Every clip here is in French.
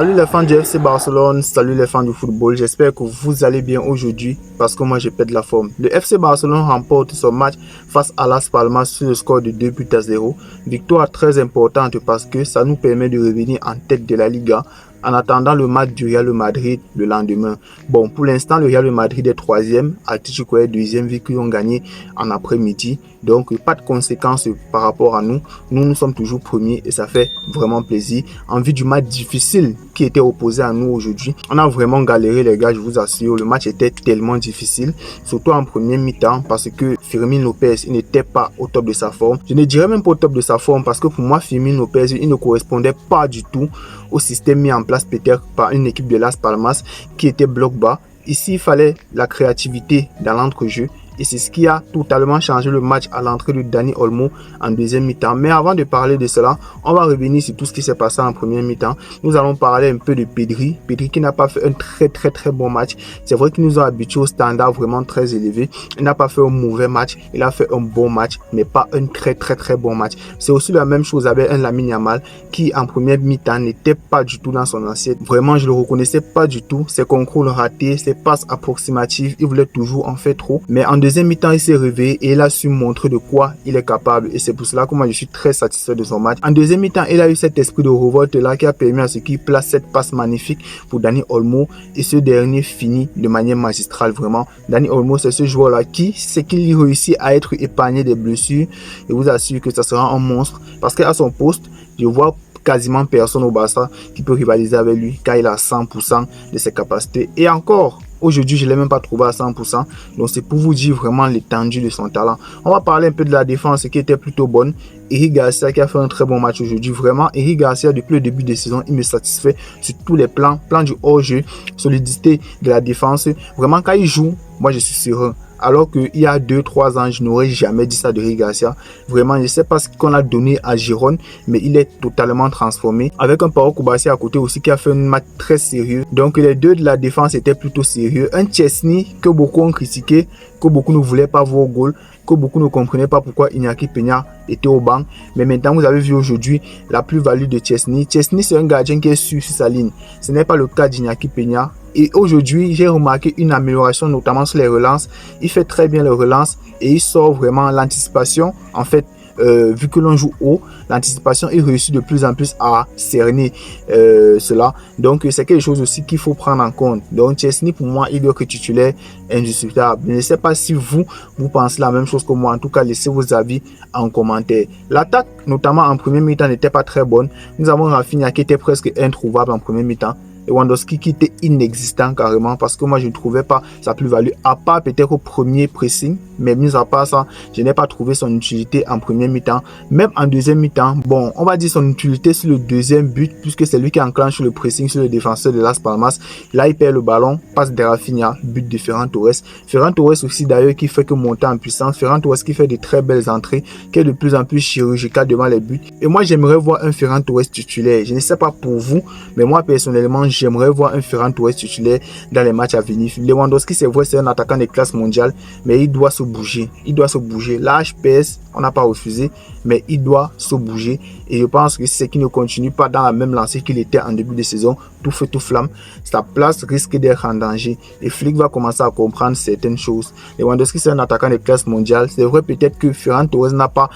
Salut les fans du FC Barcelone, salut les fans du football, j'espère que vous allez bien aujourd'hui parce que moi je pète la forme. Le FC Barcelone remporte son match face à Las Palmas sur le score de 2-0. Victoire très importante parce que ça nous permet de revenir en tête de la Liga en attendant le match du Real Madrid le lendemain. Bon, pour l'instant, le Real Madrid est 3e, Atlético est 2e vu qu'ils ont gagné en après-midi. Donc, pas de conséquences par rapport à nous. Nous sommes toujours premiers et ça fait vraiment plaisir. En vue du match difficile qui était opposé à nous aujourd'hui, on a vraiment galéré les gars, je vous assure. Le match était tellement difficile, surtout en première mi-temps parce que Fermín López il n'était pas au top de sa forme. Je ne dirais même pas au top de sa forme parce que pour moi, Fermín López il ne correspondait pas du tout au système mis en place peut-être par une équipe de Las Palmas qui était bloc bas. Ici, il fallait la créativité dans l'entrejeu. Et c'est ce qui a totalement changé le match à l'entrée de Dani Olmo en deuxième mi-temps. Mais avant de parler de cela, on va revenir sur tout ce qui s'est passé en première mi-temps. Nous allons parler un peu de Pedri. Pedri qui n'a pas fait un très bon match. C'est vrai qu'il nous a habitués au standard vraiment très élevé. Il n'a pas fait un mauvais match. Il a fait un bon match, mais pas un très bon match. C'est aussi la même chose avec un Lamine Yamal qui en première mi-temps n'était pas du tout dans son assiette. Vraiment, je le reconnaissais pas du tout. Ses contrôles ratés, ses passes approximatives, il voulait toujours en faire trop. Mais en deuxième mi-temps, il s'est réveillé et il a su montrer de quoi il est capable. Et c'est pour cela que moi, je suis très satisfait de son match. En deuxième mi-temps, il a eu cet esprit de révolte là qui a permis à ce qu'il place cette passe magnifique pour Dani Olmo. Et ce dernier finit de manière magistrale, vraiment. Dani Olmo, c'est ce joueur-là qui, c'est qu'il réussit à être épargné des blessures. Je vous assure que ça sera un monstre. Parce qu'à son poste, je vois quasiment personne au Barça qui peut rivaliser avec lui car il a 100% de ses capacités. Et encore, aujourd'hui, je ne l'ai même pas trouvé à 100%. Donc, c'est pour vous dire vraiment l'étendue de son talent. On va parler un peu de la défense qui était plutôt bonne. Eric Garcia qui a fait un très bon match aujourd'hui. Vraiment, Eric Garcia, depuis le début de saison, il me satisfait sur tous les plans. Plan du hors-jeu, solidité de la défense. Vraiment, quand il joue, moi, je suis serein. Alors qu'il y a 2-3 ans, je n'aurais jamais dit ça de Eric Garcia. Vraiment, je ne sais pas ce qu'on a donné à Girone, mais il est totalement transformé. Avec un Pau Cubarsí à côté aussi qui a fait un match très sérieux. Donc les deux de la défense étaient plutôt sérieux. Un Chesney que beaucoup ont critiqué, que beaucoup ne voulaient pas voir au goal, que beaucoup ne comprenaient pas pourquoi Iñaki Peña était au banc. Mais maintenant, vous avez vu aujourd'hui la plus-value de Chesney. Chesney, c'est un gardien qui est sûr sur sa ligne. Ce n'est pas le cas d'Iñaki Peña. Et aujourd'hui, j'ai remarqué une amélioration, notamment sur les relances. Il fait très bien les relances et il sort vraiment l'anticipation. En fait, vu que l'on joue haut, l'anticipation, il réussit de plus en plus à cerner cela. Donc, c'est quelque chose aussi qu'il faut prendre en compte. Donc, Chesney, pour moi, il doit être titulaire indiscutable. Je ne sais pas si vous pensez la même chose que moi. En tout cas, laissez vos avis en commentaire. L'attaque, notamment en première mi-temps, n'était pas très bonne. Nous avons Rafinha qui était presque introuvable en première mi-temps. Lewandowski qui était inexistant carrément parce que moi je ne trouvais pas sa plus-value à part peut-être au premier pressing, mais mis à part ça je n'ai pas trouvé son utilité en première mi-temps. Même en deuxième mi-temps, bon, on va dire son utilité sur le deuxième but puisque c'est lui qui enclenche le pressing sur le défenseur de Las Palmas. Là il perd le ballon, passe de Rafinha, but de Ferran Torres. Ferran Torres aussi d'ailleurs qui fait que monter en puissance. Ferran Torres qui fait de très belles entrées, qui est de plus en plus chirurgical devant les buts. Et moi j'aimerais voir un Ferran Torres titulaire. Je ne sais pas pour vous, mais moi personnellement j'aimerais voir un Ferran Torres titulaire dans les matchs à venir. Lewandowski, c'est vrai, c'est un attaquant de classe mondiale, mais il doit se bouger. Il doit se bouger. L'HPS, on n'a pas refusé, mais il doit se bouger. Et je pense que c'est qu'il ne continue pas dans la même lancée qu'il était en début de saison, tout feu, tout flamme, sa place risque d'être en danger. Et Flick va commencer à comprendre certaines choses. Lewandowski, c'est un attaquant de classe mondiale. C'est vrai, peut-être que Ferran Torres n'a pas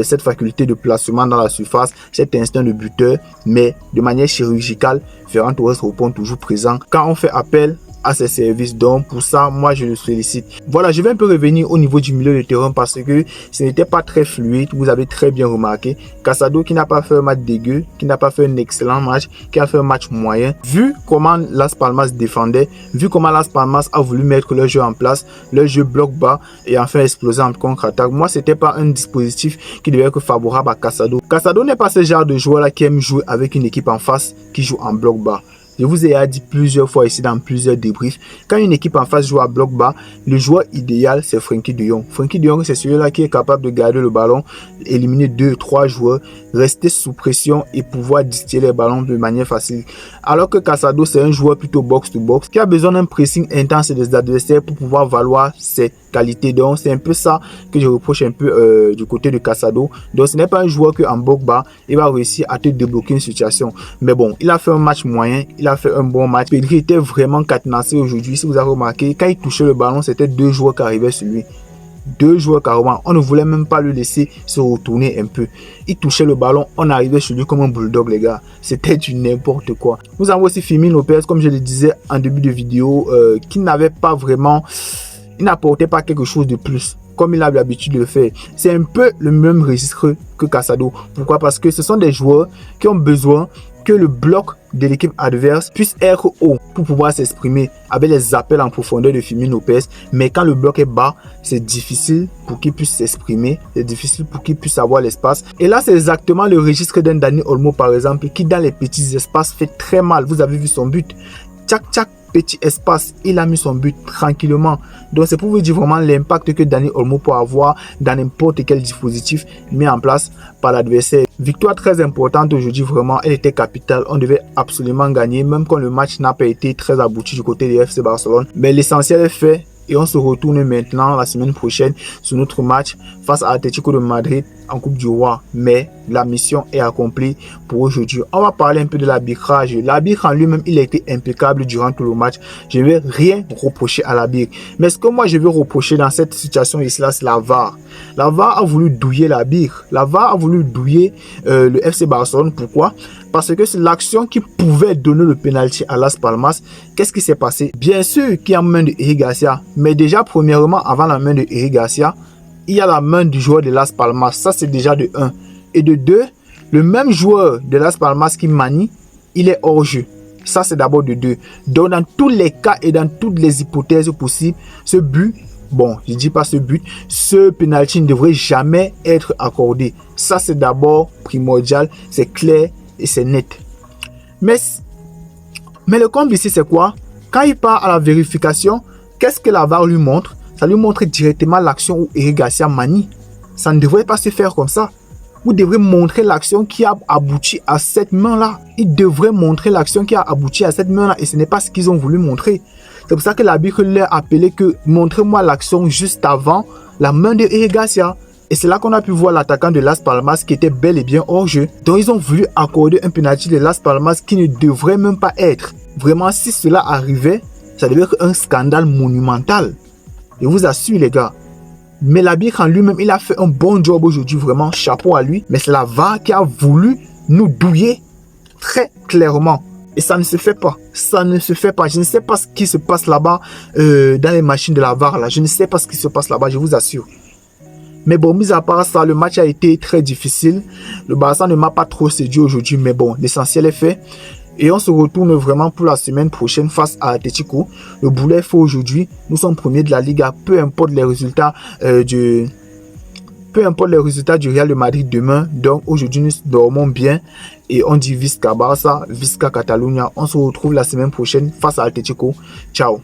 cette faculté de placement dans la surface, cet instinct de buteur, mais de manière chirurgicale, Ferran Torres répond toujours présent quand on fait appel à ses services. Donc pour ça, moi je le félicite. Voilà, je vais un peu revenir au niveau du milieu de terrain parce que ce n'était pas très fluide. Vous avez très bien remarqué. Casado qui n'a pas fait un match dégueu, qui n'a pas fait un excellent match, qui a fait un match moyen. Vu comment Las Palmas défendait, vu comment Las Palmas a voulu mettre leur jeu en place, leur jeu bloc bas et enfin exploser en contre-attaque, moi c'était pas un dispositif qui devait être favorable à Casado. Casado n'est pas ce genre de joueur là qui aime jouer avec une équipe en face qui joue en bloc bas. Je vous ai dit plusieurs fois ici dans plusieurs débriefs, quand une équipe en face joue à bloc bas, le joueur idéal c'est Frenkie de Jong. Frenkie de Jong c'est celui-là qui est capable de garder le ballon, éliminer 2-3 joueurs, rester sous pression et pouvoir distiller les ballons de manière facile. Alors que Casado c'est un joueur plutôt box-to-box qui a besoin d'un pressing intense des adversaires pour pouvoir valoir ses qualité. Donc c'est un peu ça que je reproche un peu du côté de Casado. Donc ce n'est pas un joueur que en bloc bas il va réussir à te débloquer une situation. Mais bon, il a fait un match moyen, il a fait un bon match. Pedri était vraiment cadenassé aujourd'hui. Si vous avez remarqué, quand il touchait le ballon, c'était 2 joueurs qui arrivaient sur lui. 2 joueurs carrément, on ne voulait même pas le laisser se retourner un peu. Il touchait le ballon, on arrivait sur lui comme un bulldog, les gars. C'était du n'importe quoi. Nous avons aussi Fermin Lopez, comme je le disais en début de vidéo, qui n'avait pas vraiment, il n'apportait pas quelque chose de plus comme il a l'habitude de le faire. C'est un peu le même registre que Casado. Pourquoi? Parce que ce sont des joueurs qui ont besoin que le bloc de l'équipe adverse puisse être haut pour pouvoir s'exprimer avec les appels en profondeur de Fermin Lopez. Mais quand le bloc est bas, c'est difficile pour qu'il puisse s'exprimer, c'est difficile pour qu'il puisse avoir l'espace. Et là, c'est exactement le registre d'un Dani Olmo, par exemple, qui dans les petits espaces fait très mal. Vous avez vu son but. Tchac, tchac, petit espace, il a mis son but tranquillement. Donc c'est pour vous dire vraiment l'impact que Dani Olmo peut avoir dans n'importe quel dispositif mis en place par l'adversaire. Victoire très importante aujourd'hui, vraiment, elle était capitale. On devait absolument gagner, même quand le match n'a pas été très abouti du côté du FC Barcelone. Mais l'essentiel est fait. Et on se retourne maintenant la semaine prochaine sur notre match face à Atlético de Madrid en Coupe du Roi. Mais la mission est accomplie pour aujourd'hui. On va parler un peu de l'arbitrage. L'arbitre en lui-même, il a été impeccable durant tout le match. Je ne vais rien reprocher à l'arbitre. Mais ce que moi je veux reprocher dans cette situation ici, c'est la VAR. La VAR a voulu douiller l'arbitre. La VAR a voulu douiller le FC Barcelone. Pourquoi? Parce que c'est l'action qui pouvait donner le penalty à Las Palmas. Qu'est-ce qui s'est passé? Bien sûr qu'il y a main de Eric Garcia. Mais déjà, premièrement, avant la main de Eric Garcia, il y a la main du joueur de Las Palmas. Ça, c'est déjà de 1. Et de 2, le même joueur de Las Palmas qui manie, il est hors jeu. Ça, c'est d'abord de 2. Donc, dans tous les cas et dans toutes les hypothèses possibles, ce but, bon, je ne dis pas ce but, ce penalty ne devrait jamais être accordé. Ça, c'est d'abord primordial, c'est clair et c'est net. Mais le comble ici, c'est quoi? Quand il part à la vérification, qu'est-ce que la VAR lui montre? Ça lui montre directement l'action où Eric Garcia manie. Ça ne devrait pas se faire comme ça. Vous devrez montrer l'action qui a abouti à cette main-là. Ils devraient montrer l'action qui a abouti à cette main-là. Et ce n'est pas ce qu'ils ont voulu montrer. C'est pour ça que l'arbitre leur a appelé que montrez-moi l'action juste avant la main de Eric Garcia. Et c'est là qu'on a pu voir l'attaquant de Las Palmas qui était bel et bien hors jeu. Donc ils ont voulu accorder un penalty de Las Palmas qui ne devrait même pas être. Vraiment, si cela arrivait, ça devait être un scandale monumental. Je vous assure les gars. Mais l'arbitre en lui-même, il a fait un bon job aujourd'hui, vraiment chapeau à lui. Mais c'est la VAR qui a voulu nous douiller très clairement. Et ça ne se fait pas. Ça ne se fait pas. Je ne sais pas ce qui se passe là-bas dans les machines de la VAR. Là. Je ne sais pas ce qui se passe là-bas, je vous assure. Mais bon, mis à part ça, le match a été très difficile. Le Barça ne m'a pas trop séduit aujourd'hui. Mais bon, l'essentiel est fait. Et on se retourne vraiment pour la semaine prochaine face à Atlético. Le boulet est fait aujourd'hui. Nous sommes premiers de la Liga. Peu importe les résultats du Real de Madrid demain. Donc aujourd'hui, nous dormons bien. Et on dit Visca Barça, Visca Catalunya. On se retrouve la semaine prochaine face à Atlético. Ciao.